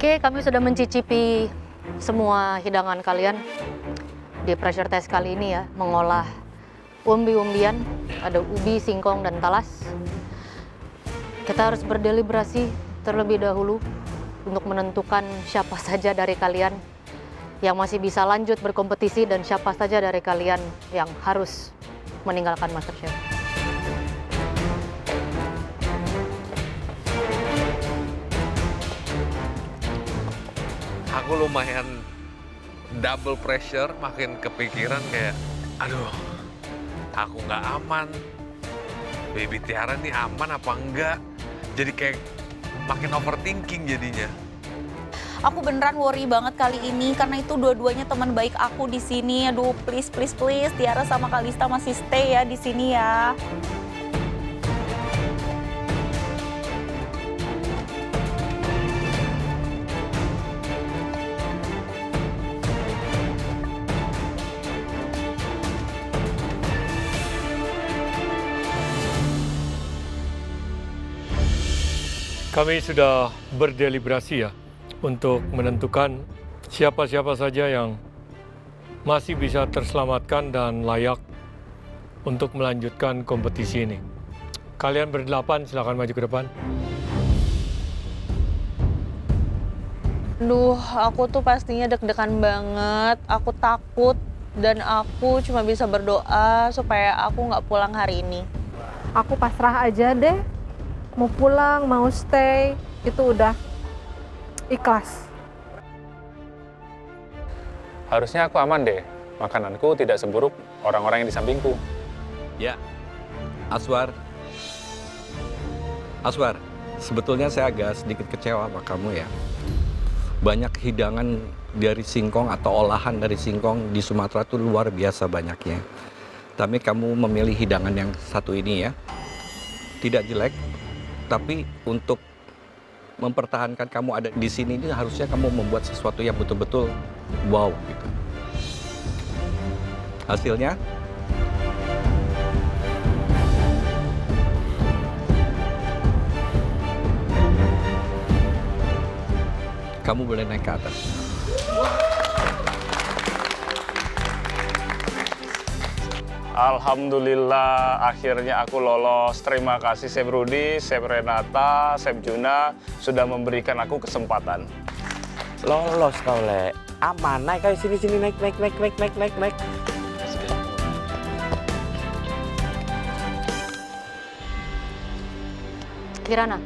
Oke, kami sudah mencicipi semua hidangan kalian di pressure test kali ini ya, mengolah umbi-umbian, ada ubi, singkong, dan talas. Kita harus berdeliberasi terlebih dahulu untuk menentukan siapa saja dari kalian yang masih bisa lanjut berkompetisi dan siapa saja dari kalian yang harus meninggalkan MasterChef. Aku lumayan double pressure, makin kepikiran kayak, aduh, aku nggak aman. Baby Tiara nih aman apa enggak? Jadi kayak makin overthinking jadinya. Aku beneran worry banget kali ini karena itu dua-duanya teman baik aku di sini. Aduh, please, please, please, Tiara sama Kalista masih stay ya di sini ya. Kami sudah berdeliberasi ya untuk menentukan siapa-siapa saja yang masih bisa terselamatkan dan layak untuk melanjutkan kompetisi ini. Kalian berdelapan silakan maju ke depan. Duh, aku tuh pastinya deg-degan banget. Aku takut dan aku cuma bisa berdoa supaya aku nggak pulang hari ini. Aku pasrah aja deh. Mau pulang, mau stay, itu udah ikhlas. Harusnya aku aman deh. Makananku tidak seburuk orang-orang yang di sampingku. Ya, Aswar, sebetulnya saya agak sedikit kecewa sama kamu ya. Banyak hidangan dari singkong atau olahan dari singkong di Sumatera tuh luar biasa banyaknya. Tapi kamu memilih hidangan yang satu ini ya. Tidak jelek, tapi untuk mempertahankan kamu ada di sini ini harusnya kamu membuat sesuatu yang betul-betul wow gitu. Hasilnya kamu boleh naik ke atas. Alhamdulillah, akhirnya aku lolos. Terima kasih Chef Rudy, Chef Renata, Chef Juna sudah memberikan aku kesempatan. Lolos kau, Le. Aman, naik kau sini naik. Kirana,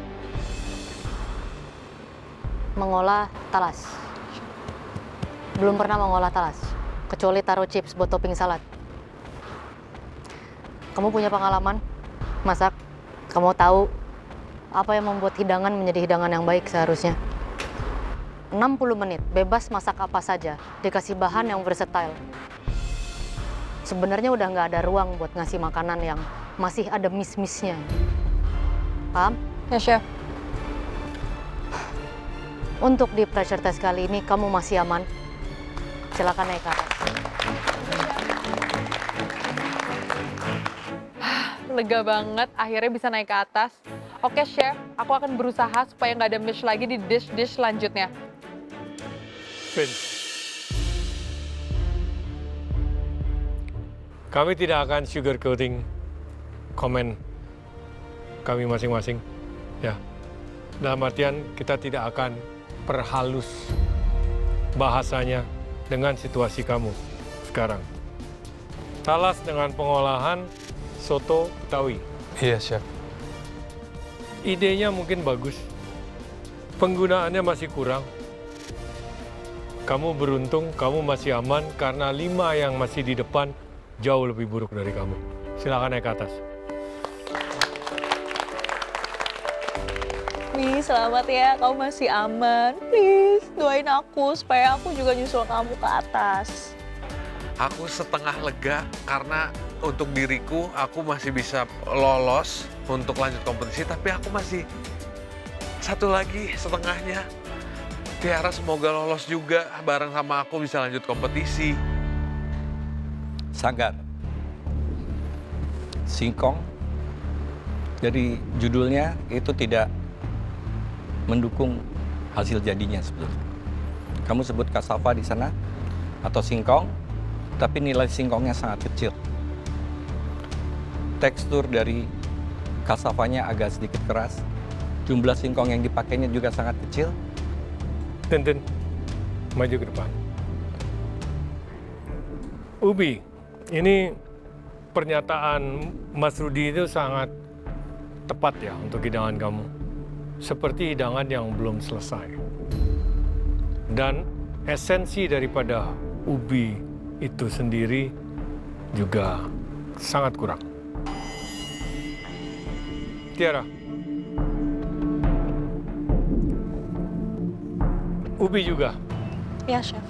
mengolah talas. Belum pernah mengolah talas, kecuali taruh chips buat topping salad. Kamu punya pengalaman masak, kamu tahu apa yang membuat hidangan menjadi hidangan yang baik seharusnya. 60 menit, bebas masak apa saja, dikasih bahan yang versatile. Sebenarnya udah nggak ada ruang buat ngasih makanan yang masih ada miss-missnya. Paham? Ya, Chef. Untuk di pressure test kali ini, kamu masih aman. Silakan naik ke atas. Lega banget, akhirnya bisa naik ke atas. Oke, Chef, aku akan berusaha supaya nggak ada miss lagi di dish-dish selanjutnya. Vince. Kami tidak akan sugarcoating komen kami masing-masing. Ya. Dalam artian kita tidak akan perhalus bahasanya dengan situasi kamu sekarang. Talas dengan pengolahan soto Betawi. Iya, Chef. Idenya mungkin bagus, penggunaannya masih kurang. Kamu beruntung, kamu masih aman karena 5 yang masih di depan jauh lebih buruk dari kamu. Silakan naik ke atas. Please, selamat ya, kamu masih aman. Please, doain aku supaya aku juga nyusul kamu ke atas. Aku setengah lega karena untuk diriku aku masih bisa lolos untuk lanjut kompetisi, tapi aku masih satu lagi setengahnya. Tiara semoga lolos juga bareng sama aku bisa lanjut kompetisi. Sanggar. Singkong. Jadi judulnya itu tidak mendukung hasil jadinya sebetulnya. Kamu sebut cassava di sana atau singkong, tapi nilai singkongnya sangat kecil. Tekstur dari cassavanya agak sedikit keras. Jumlah singkong yang dipakainya juga sangat kecil. Tintin, maju ke depan. Ubi, ini pernyataan Mas Rudi itu sangat tepat ya untuk hidangan kamu. Seperti hidangan yang belum selesai. Dan esensi daripada ubi itu sendiri juga sangat kurang. Tiara. Ubi juga. Ya, Chef.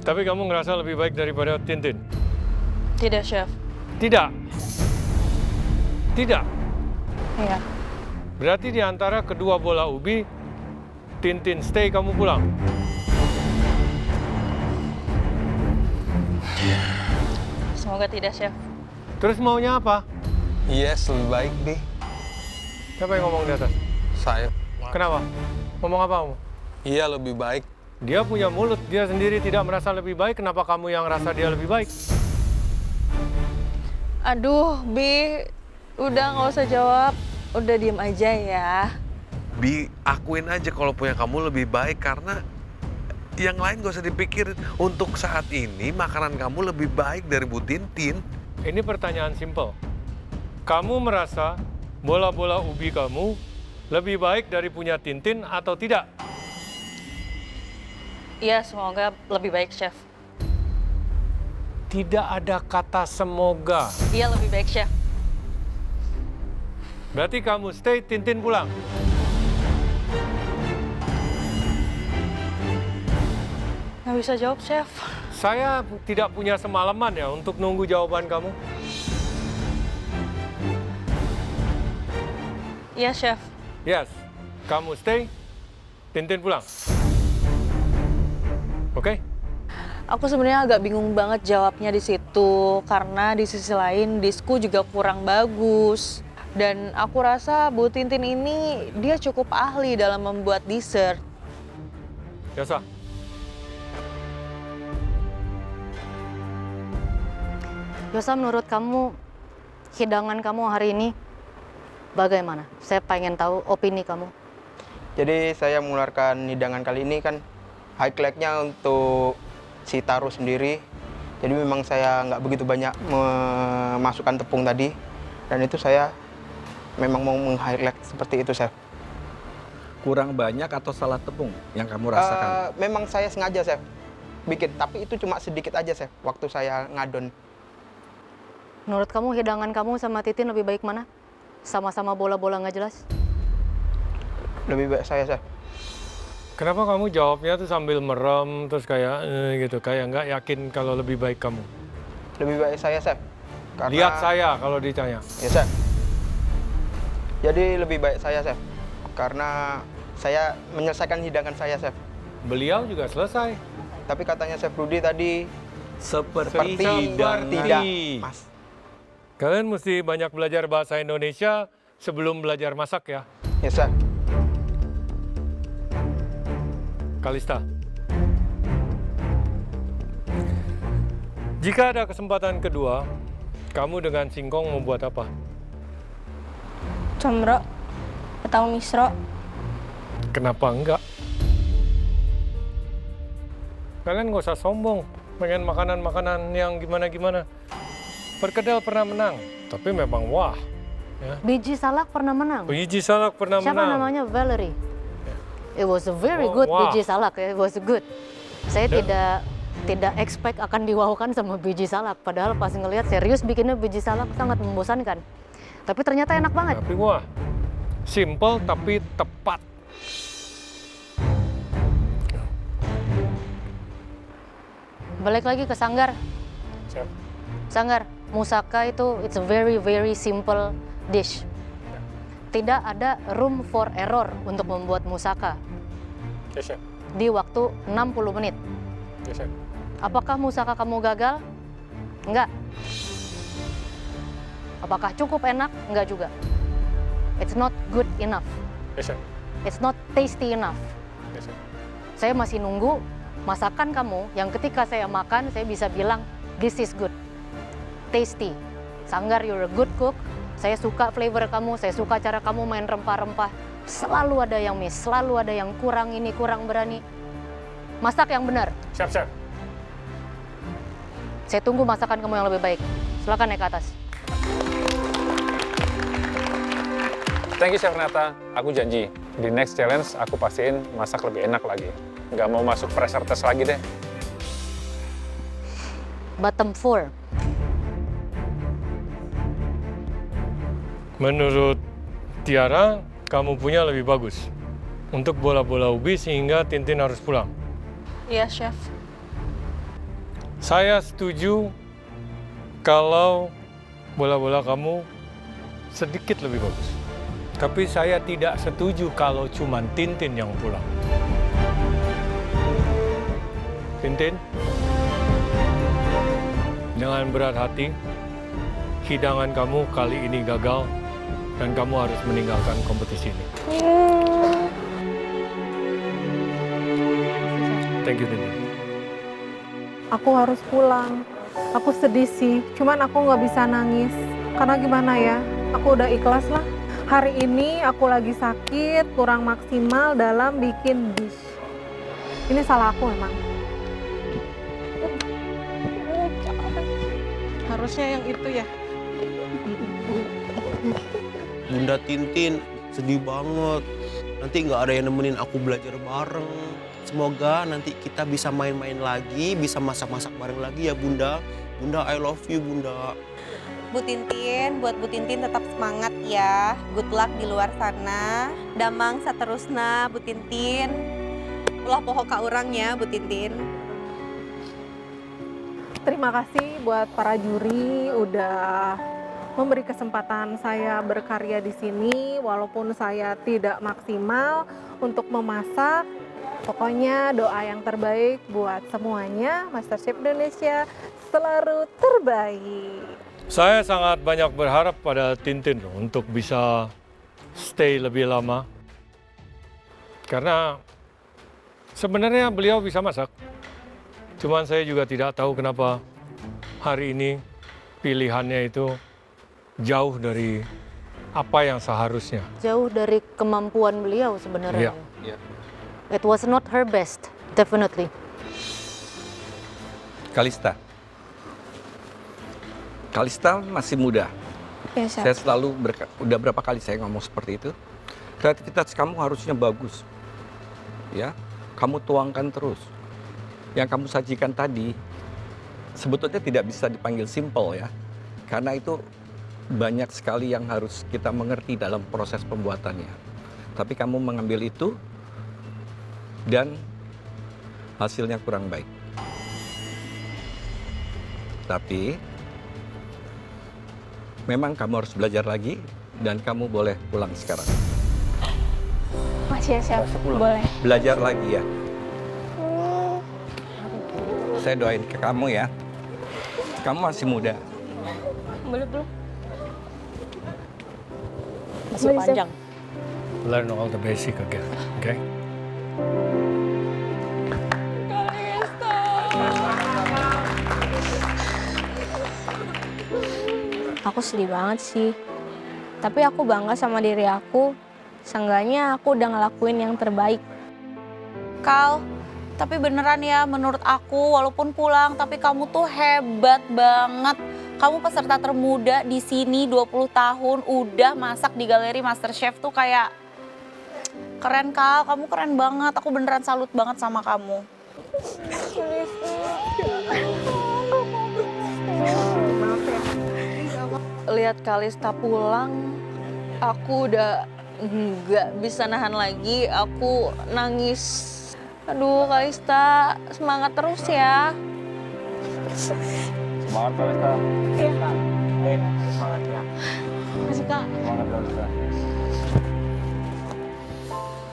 Tapi kamu ngerasa lebih baik daripada Tintin? Tidak, Chef. Tidak. Tidak. Iya. Berarti di antara kedua bola ubi, Tintin stay, kamu pulang. Semoga tidak, Chef. Terus maunya apa? Yes, lebih baik, Bi. Siapa yang ngomong di atas? Saya. Kenapa? Ngomong apa kamu? Iya, lebih baik. Dia punya mulut, dia sendiri tidak merasa lebih baik, kenapa kamu yang rasa dia lebih baik? Aduh, Bi, udah nggak usah jawab. Udah diem aja ya. Bi, akuin aja kalau punya kamu lebih baik karena yang lain gak usah dipikirin. Untuk saat ini makanan kamu lebih baik dari Bu Tintin. Ini pertanyaan simpel. Kamu merasa bola-bola ubi kamu lebih baik dari punya Tintin atau tidak? Iya, semoga lebih baik, Chef. Tidak ada kata semoga. Iya, lebih baik, Chef. Berarti kamu stay, Tintin pulang. Nggak bisa jawab, Chef. Saya tidak punya semalaman ya untuk nunggu jawaban kamu. Iya, Chef. Yes, kamu stay, Tintin pulang. Oke? Aku sebenarnya agak bingung banget jawabnya di situ karena di sisi lain disku juga kurang bagus. Dan aku rasa Bu Tintin ini dia cukup ahli dalam membuat dessert. Yosa. Yosa, menurut kamu hidangan kamu hari ini bagaimana? Saya pengen tahu opini kamu. Jadi saya mengeluarkan hidangan kali ini kan highlight-nya untuk si taro sendiri. Jadi memang saya nggak begitu banyak memasukkan tepung tadi. Dan itu saya memang mau meng-highlight seperti itu, Chef. Kurang banyak atau salah tepung yang kamu rasakan? Memang saya sengaja, Chef, bikin. Tapi itu cuma sedikit aja, Chef, waktu saya ngadon. Menurut kamu hidangan kamu sama Titin lebih baik mana? Sama-sama bola-bola nggak jelas? Lebih baik saya, Chef. Kenapa kamu jawabnya tuh sambil merem, terus kayak gitu, kayak nggak yakin kalau lebih baik kamu? Lebih baik saya, Chef. Karena... Lihat saya kalau ditanya. Ya, Chef. Jadi lebih baik saya, Chef. Karena saya menyelesaikan hidangan saya, Chef. Beliau juga selesai. Tapi katanya Chef Rudi tadi Seperti tidak, Mas. Kalian mesti banyak belajar bahasa Indonesia sebelum belajar masak ya. Ya, Chef. Kalista. Jika ada kesempatan kedua, kamu dengan singkong mau buat apa? Combro atau misro? Kenapa enggak? Kalian nggak usah sombong, pengen makanan-makanan yang gimana-gimana. Perkedel pernah menang, tapi memang wah. Ya. Biji salak pernah menang. Biji salak pernah Siapa menang. namanya? Valerie. It was a very good Wah. biji salak. It was good. Saya tidak expect akan diwaukan sama biji salak. Padahal pas ngelihat serius bikinnya biji salak sangat membosankan. Tapi ternyata enak banget. Tapi wah, simple tapi tepat. Balik lagi ke Sanggar. Siap. Sanggar, moussaka itu it's a very very simple dish. Tidak ada room for error untuk membuat moussaka Yes, chef. di waktu 60 menit. Yes, chef. Apakah moussaka kamu gagal? Enggak. Apakah cukup enak? Enggak juga. It's not good enough. Yes, chef. It's not tasty enough. Saya masih nunggu masakan kamu yang ketika saya makan, saya bisa bilang, this is good, tasty. Sanggar, you're a good cook. Saya suka flavor kamu, saya suka cara kamu main rempah-rempah. Selalu ada yang miss, selalu ada yang kurang ini, kurang berani. Masak yang benar. Siap, chef. Saya tunggu masakan kamu yang lebih baik. Silakan naik ke atas. Thank you, Chef Renata. Aku janji, di next challenge aku pastiin masak lebih enak lagi. Nggak mau masuk pressure test lagi deh. Bottom 4. Menurut Tiara, kamu punya lebih bagus untuk bola-bola ubi sehingga Tintin harus pulang. Iya, Chef. Saya setuju kalau bola-bola kamu sedikit lebih bagus. Tapi saya tidak setuju kalau cuma Tintin yang pulang. Tintin, dengan berat hati, hidangan kamu kali ini gagal dan kamu harus meninggalkan kompetisi ini. Thank you, Tintin. Aku harus pulang. Aku sedih sih, cuman aku nggak bisa nangis. Karena gimana ya, aku udah ikhlas lah. Hari ini aku lagi sakit, kurang maksimal dalam bikin dish. Ini salah aku emang. Harusnya yang itu ya. Bunda Tintin, sedih banget. Nanti nggak ada yang nemenin aku belajar bareng. Semoga nanti kita bisa main-main lagi, bisa masak-masak bareng lagi ya Bunda. Bunda, I love you Bunda. Bu Tintin, buat Bu Tintin tetap semangat ya. Good luck di luar sana. Damang saterusna Bu Tintin. Ulah poho ka urang ya Bu Tintin. Terima kasih buat para juri udah memberi kesempatan saya berkarya di sini walaupun saya tidak maksimal untuk memasak. Pokoknya doa yang terbaik buat semuanya. MasterChef Indonesia selalu terbaik. Saya sangat banyak berharap pada Tintin untuk bisa stay lebih lama. Karena sebenarnya beliau bisa masak. Cuman saya juga tidak tahu kenapa hari ini pilihannya itu jauh dari apa yang seharusnya. Jauh dari kemampuan beliau sebenarnya. Iya. It was not her best, definitely. Kalista masih muda. Ya, Chef. Saya selalu udah berapa kali saya ngomong seperti itu. Kreativitas kamu harusnya bagus. Ya, kamu tuangkan terus. Yang kamu sajikan tadi sebetulnya tidak bisa dipanggil simple ya. Karena itu banyak sekali yang harus kita mengerti dalam proses pembuatannya. Tapi kamu mengambil itu dan hasilnya kurang baik. Tapi memang kamu harus belajar lagi dan kamu boleh pulang sekarang. Masih ya, Chef. Boleh. Belajar lagi ya. Saya doain ke kamu ya. Kamu masih muda. Belum. Masih panjang. Learn all the basic again, okay? Aku sedih banget sih. Tapi aku bangga sama diri aku. Seenggaknya aku udah ngelakuin yang terbaik. Kal, tapi beneran ya menurut aku walaupun pulang tapi kamu tuh hebat banget. Kamu peserta termuda di sini 20 tahun udah masak di galeri MasterChef tuh kayak keren Kal, kamu keren banget. Aku beneran salut banget sama kamu. Lihat Kalista pulang, aku udah nggak bisa nahan lagi. Aku nangis. Aduh Kalista, semangat terus ya. Semangat Kalista. Iya Kak. Semangat ya. Masih Kak. Semangat Kalista.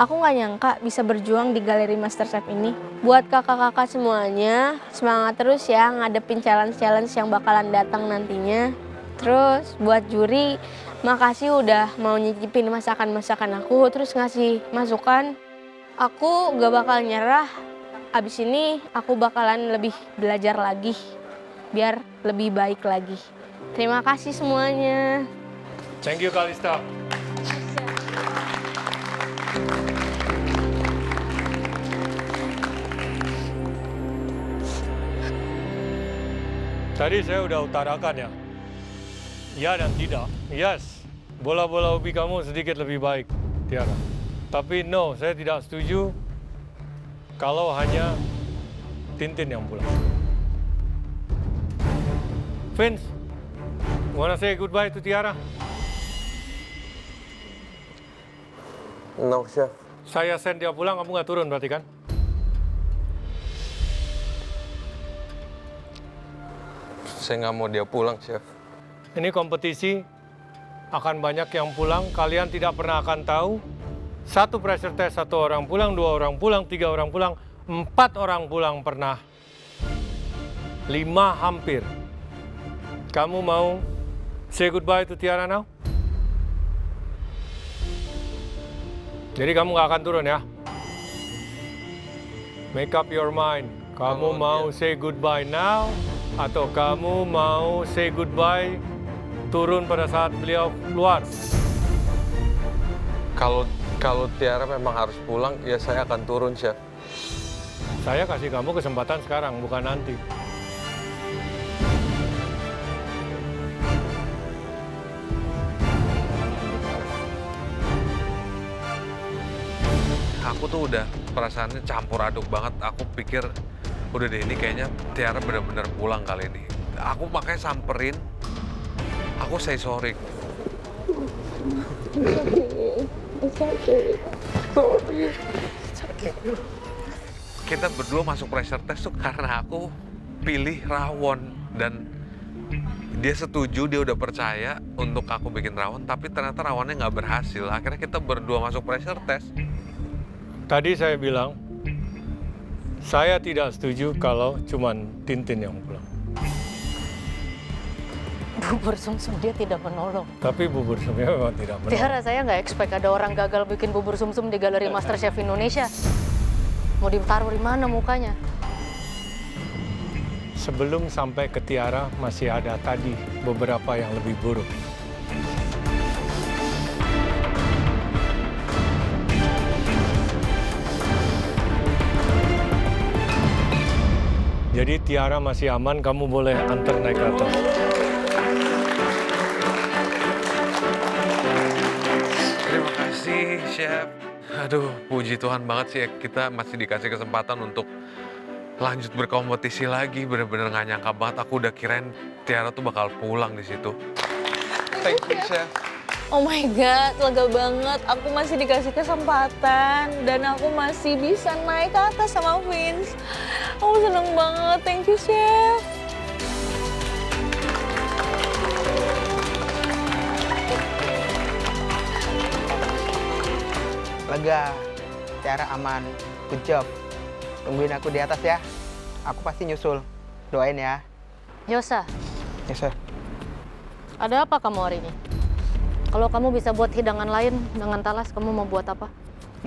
Aku nggak nyangka bisa berjuang di galeri MasterChef ini. Buat kakak-kakak semuanya, semangat terus ya ngadepin challenge-challenge yang bakalan datang nantinya. Terus buat juri, makasih udah mau nyicipin masakan-masakan aku, terus ngasih masukan. Aku gak bakal nyerah. Abis ini aku bakalan lebih belajar lagi, biar lebih baik lagi. Terima kasih semuanya. Thank you, Kalista. Tadi saya udah utarakan ya. Ya dan tidak. Yes, bola-bola ubi kamu sedikit lebih baik, Tiara. Tapi no, saya tidak setuju kalau hanya Tintin yang pulang. Vince, wanna say goodbye to Tiara? No, Chef. Saya send dia pulang, kamu nggak turun berarti kan? Saya nggak mau dia pulang, Chef. Ini kompetisi, akan banyak yang pulang. Kalian tidak pernah akan tahu. 1 pressure test, 1 orang pulang, 2 orang pulang, 3 orang pulang, 4 orang pulang pernah. 5 hampir. Kamu mau say goodbye to Tiara now? Jadi kamu nggak akan turun ya? Make up your mind. Kamu mau say goodbye now? Atau kamu mau say goodbye turun pada saat beliau keluar? Kalau Tiara memang harus pulang, ya saya akan turun, Chef. Saya kasih kamu kesempatan sekarang, bukan nanti. Aku tuh udah perasaannya campur aduk banget. Aku pikir udah deh, ini kayaknya Tiara benar-benar pulang kali ini. Aku makanya samperin. Aku say sorry. Kita berdua masuk pressure test tuh karena aku pilih rawon. Dan dia setuju, dia udah percaya untuk aku bikin rawon. Tapi ternyata rawonnya nggak berhasil. Akhirnya kita berdua masuk pressure test. Tadi saya bilang, saya tidak setuju kalau cuman Tintin yang pulang. Bubur sumsum dia tidak menolong. Tapi bubur sumsumnya memang tidak menolong. Tiara, saya nggak expect ada orang gagal bikin bubur sumsum di galeri MasterChef Indonesia. Mau ditaruh di mana mukanya? Sebelum sampai ke Tiara, masih ada tadi beberapa yang lebih buruk. Jadi Tiara masih aman, kamu boleh antar naik ke atas. Terima kasih, Chef. Aduh, puji Tuhan banget sih kita masih dikasih kesempatan untuk lanjut berkompetisi lagi. Bener-bener nggak nyangka banget. Aku udah kirain Tiara tuh bakal pulang di situ. Thank you, Chef. Oh my God, lega banget. Aku masih dikasih kesempatan dan aku masih bisa naik ke atas sama Vince. Aku seneng banget. Thank you, Chef. Lega, Tiara aman, good job. Tungguin aku di atas ya. Aku pasti nyusul. Doain ya. Yosa, Yes, sir. ada apa kamu hari ini? Kalau kamu bisa buat hidangan lain dengan talas, kamu mau buat apa?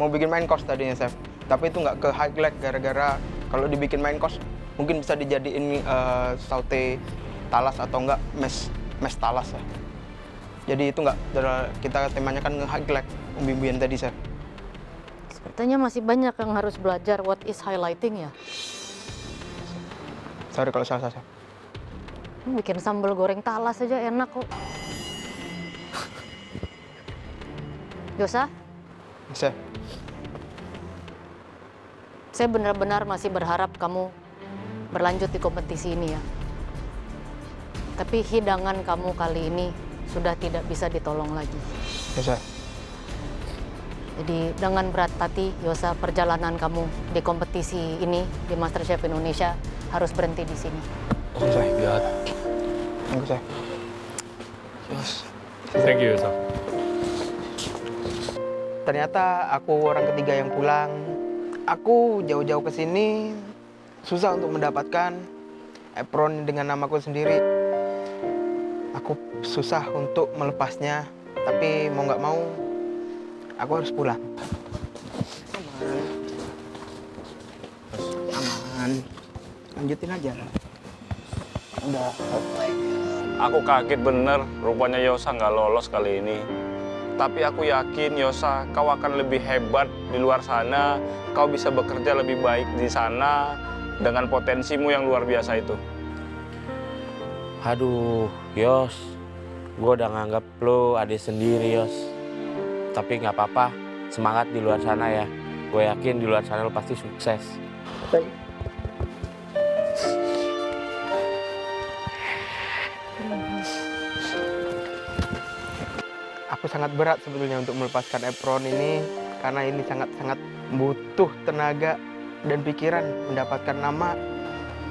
Mau bikin main course tadinya, Chef. Tapi itu nggak ke highlight gara-gara kalau dibikin main course mungkin bisa dijadiin saute talas atau enggak mes talas ya. Jadi itu nggak, kita temanya kan nge-highlight umbi-umbian tadi, Chef. Sepertinya masih banyak yang harus belajar what is highlighting ya. Sorry kalau salah, Chef. Bikin sambal goreng talas aja enak kok. Yosa, Chef. saya benar-benar masih berharap kamu berlanjut di kompetisi ini ya. Tapi hidangan kamu kali ini sudah tidak bisa ditolong lagi. Yes, sir. Jadi dengan berat hati, Yosa, perjalanan kamu di kompetisi ini di MasterChef Indonesia harus berhenti di sini. Oh my God. Thank you, Chef. Yes. Thank you, Yosa. Ternyata aku orang ketiga yang pulang. Aku jauh-jauh ke sini susah untuk mendapatkan apron dengan namaku sendiri. Aku susah untuk melepasnya, tapi mau nggak mau aku harus pulang. jangan. Lanjutin aja. Udah. Aku kaget bener, rupanya Yosa nggak lolos kali ini. Tapi aku yakin Yosa, kau akan lebih hebat di luar sana. Kau bisa bekerja lebih baik di sana dengan potensimu yang luar biasa itu. Aduh, Yos. Gue udah nganggap lo adik sendiri, Yos. Tapi nggak apa-apa, semangat di luar sana ya. Gue yakin di luar sana lo pasti sukses. Aku sangat berat sebetulnya untuk melepaskan apron ini karena ini sangat-sangat butuh tenaga dan pikiran mendapatkan nama.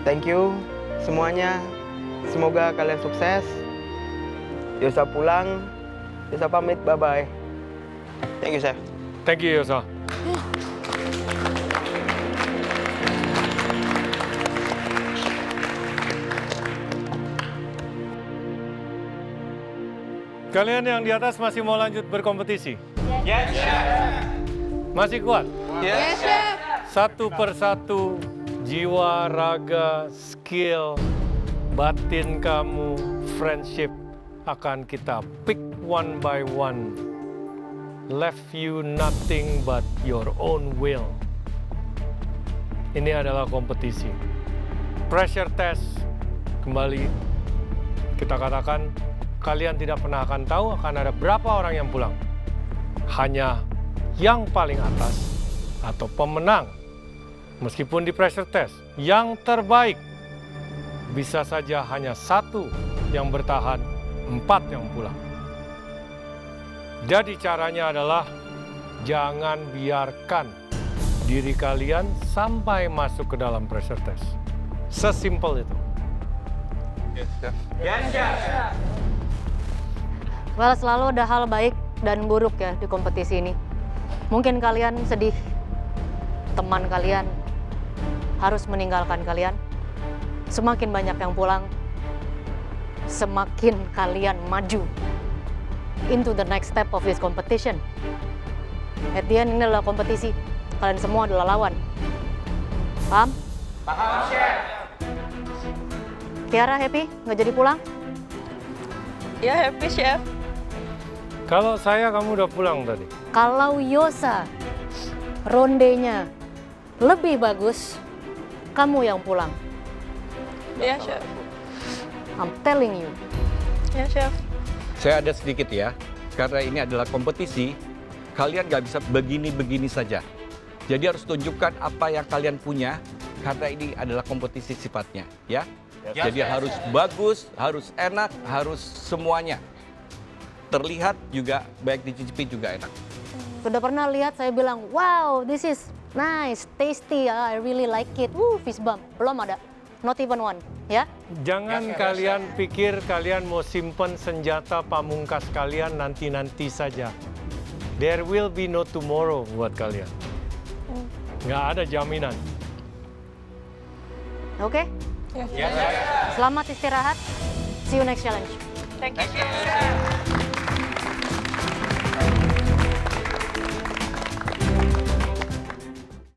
Thank you semuanya. Semoga kalian sukses. Yosa pulang, Yosa pamit, bye-bye. Thank you, Chef. Thank you, Yosa. Kalian yang di atas masih mau lanjut berkompetisi? Yes, Masih kuat? Yes, Satu persatu, jiwa, raga, skill, batin kamu, friendship akan kita pick one by one. Left you nothing but your own will. Ini adalah kompetisi. Pressure test, kembali kita katakan, kalian tidak pernah akan tahu akan ada berapa orang yang pulang. Hanya yang paling atas atau pemenang, meskipun di pressure test, yang terbaik bisa saja hanya satu yang bertahan, 4 yang pulang. Jadi caranya adalah jangan biarkan diri kalian sampai masuk ke dalam pressure test. Sesimpel itu. Yes, Chef. Well, selalu ada hal baik dan buruk ya di kompetisi ini. Mungkin kalian sedih, teman kalian harus meninggalkan kalian. Semakin banyak yang pulang, semakin kalian maju into the next step of this competition. At the end, ini adalah kompetisi. Kalian semua adalah lawan. Paham? Paham, Chef. Tiara happy nggak jadi pulang? Ya happy, Chef. Kalau saya, kamu udah pulang tadi. Kalau Yosa rondenya lebih bagus, kamu yang pulang. Ya, Chef. I'm telling you. Ya, Chef. Saya ada sedikit ya, karena ini adalah kompetisi, kalian nggak bisa begini-begini saja. Jadi harus tunjukkan apa yang kalian punya, karena ini adalah kompetisi sifatnya, ya. Jadi harus bagus, harus enak, harus semuanya. Terlihat juga, baik dicicipi juga enak. Sudah pernah lihat saya bilang, wow, this is nice, tasty, I really like it. Fist bump. Belum ada. Not even one, ya. Jangan kalian pikir kalian mau simpen senjata pamungkas kalian nanti-nanti saja. There will be no tomorrow buat kalian. Nggak ada jaminan. Oke? Yes. Selamat istirahat. See you next challenge. Thank you, Chef.